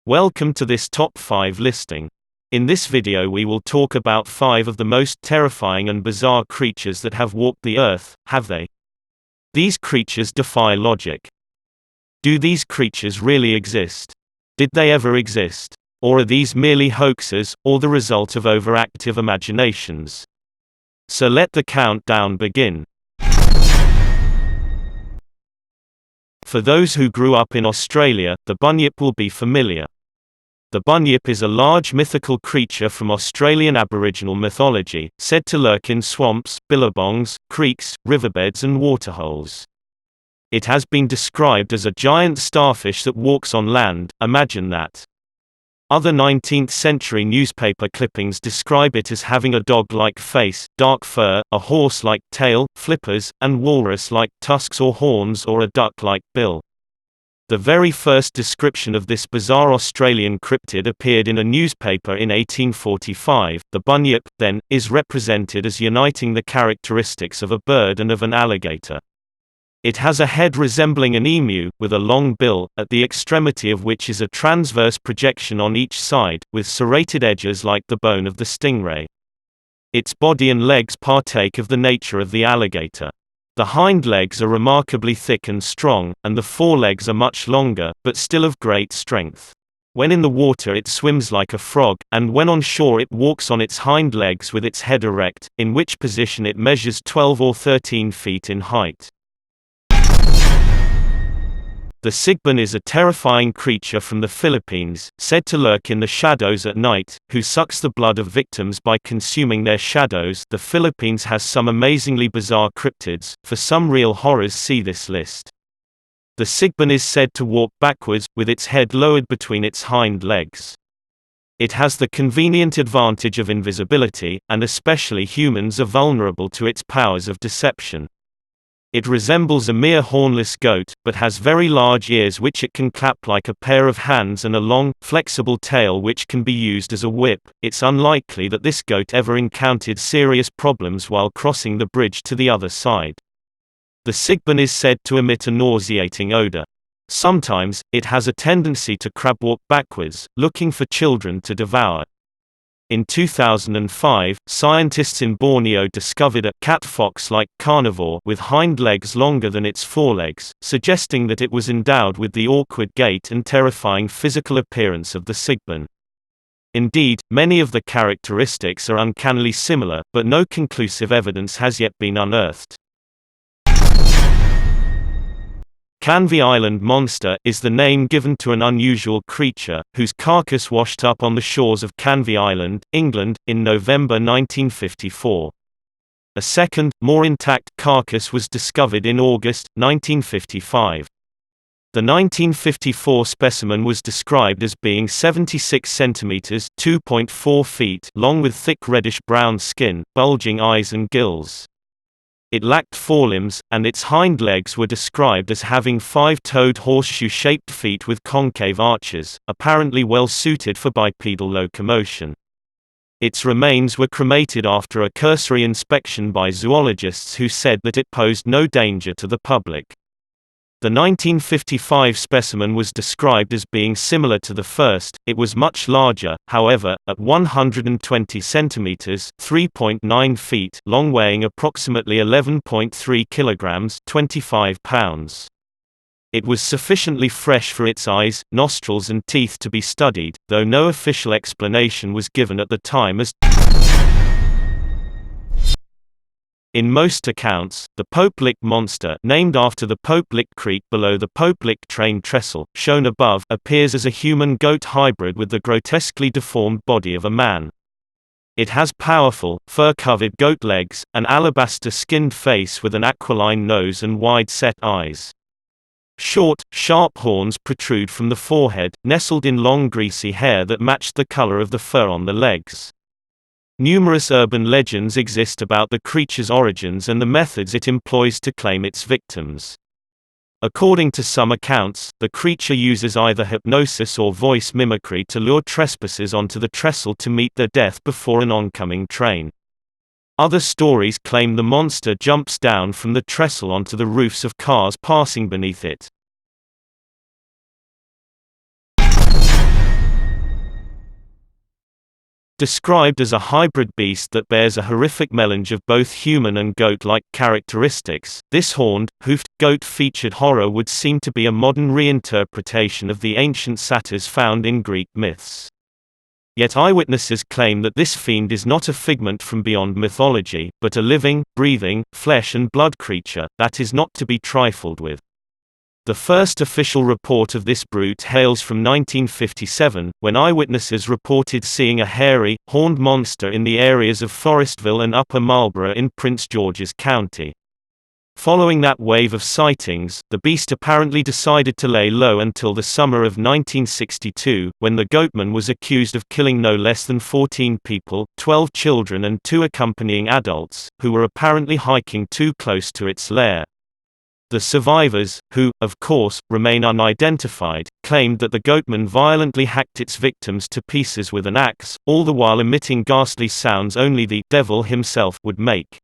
Welcome to this top 5 listing. In this video we will talk about 5 of the most terrifying and bizarre creatures that have walked the earth, have they? These creatures defy logic. Do these creatures really exist? Did they ever exist? Or are these merely hoaxes, or the result of overactive imaginations? So let the countdown begin. For those who grew up in Australia, the bunyip will be familiar. The bunyip is a large mythical creature from Australian Aboriginal mythology, said to lurk in swamps, billabongs, creeks, riverbeds and waterholes. It has been described as a giant starfish that walks on land. Imagine that. Other 19th-century newspaper clippings describe it as having a dog-like face, dark fur, a horse-like tail, flippers, and walrus-like tusks or horns or a duck-like bill. The very first description of this bizarre Australian cryptid appeared in a newspaper in 1845. The bunyip, then, is represented as uniting the characteristics of a bird and of an alligator. It has a head resembling an emu, with a long bill, at the extremity of which is a transverse projection on each side, with serrated edges like the bone of the stingray. Its body and legs partake of the nature of the alligator. The hind legs are remarkably thick and strong, and the forelegs are much longer, but still of great strength. When in the water it swims like a frog, and when on shore it walks on its hind legs with its head erect, in which position it measures 12 or 13 feet in height. The Sigmund is a terrifying creature from the Philippines, said to lurk in the shadows at night, who sucks the blood of victims by consuming their shadows. The Philippines has some amazingly bizarre cryptids. For some real horrors, see this list. The Sigmund is said to walk backwards, with its head lowered between its hind legs. It has the convenient advantage of invisibility, and especially humans are vulnerable to its powers of deception. It resembles a mere hornless goat, but has very large ears which it can clap like a pair of hands and a long, flexible tail which can be used as a whip. It's unlikely that this goat ever encountered serious problems while crossing the bridge to the other side. The Sigmund is said to emit a nauseating odor. Sometimes, it has a tendency to crab walk backwards, looking for children to devour. In 2005, scientists in Borneo discovered a cat-fox-like carnivore with hind legs longer than its forelegs, suggesting that it was endowed with the awkward gait and terrifying physical appearance of the Sigmund. Indeed, many of the characteristics are uncannily similar, but no conclusive evidence has yet been unearthed. Canvey Island monster is the name given to an unusual creature, whose carcass washed up on the shores of Canvey Island, England, in November 1954. A second, more intact carcass was discovered in August 1955. The 1954 specimen was described as being 76 centimeters (2.4 feet) long with thick reddish-brown skin, bulging eyes and gills. It lacked forelimbs, and its hind legs were described as having 5-toed horseshoe-shaped feet with concave arches, apparently well suited for bipedal locomotion. Its remains were cremated after a cursory inspection by zoologists who said that it posed no danger to the public. The 1955 specimen was described as being similar to the first. It was much larger, however, at 120 centimeters (3.9 feet) long, weighing approximately 11.3 kilograms (25 pounds). It was sufficiently fresh for its eyes, nostrils and teeth to be studied, though no official explanation was given at the time as in most accounts, the Pope Lick monster, named after the Pope Lick Creek below the Pope Lick train trestle, shown above, appears as a human-goat hybrid with the grotesquely deformed body of a man. It has powerful, fur-covered goat legs, an alabaster-skinned face with an aquiline nose and wide-set eyes. Short, sharp horns protrude from the forehead, nestled in long greasy hair that matched the color of the fur on the legs. Numerous urban legends exist about the creature's origins and the methods it employs to claim its victims. According to some accounts, the creature uses either hypnosis or voice mimicry to lure trespassers onto the trestle to meet their death before an oncoming train. Other stories claim the monster jumps down from the trestle onto the roofs of cars passing beneath it. Described as a hybrid beast that bears a horrific melange of both human and goat-like characteristics, this horned, hoofed, goat-featured horror would seem to be a modern reinterpretation of the ancient satyrs found in Greek myths. Yet eyewitnesses claim that this fiend is not a figment from beyond mythology, but a living, breathing, flesh and blood creature that is not to be trifled with. The first official report of this brute hails from 1957, when eyewitnesses reported seeing a hairy, horned monster in the areas of Forestville and Upper Marlboro in Prince George's County. Following that wave of sightings, the beast apparently decided to lay low until the summer of 1962, when the goatman was accused of killing no less than 14 people, 12 children and 2 accompanying adults, who were apparently hiking too close to its lair. The survivors, who, of course, remain unidentified, claimed that the goatman violently hacked its victims to pieces with an axe, all the while emitting ghastly sounds only the devil himself would make.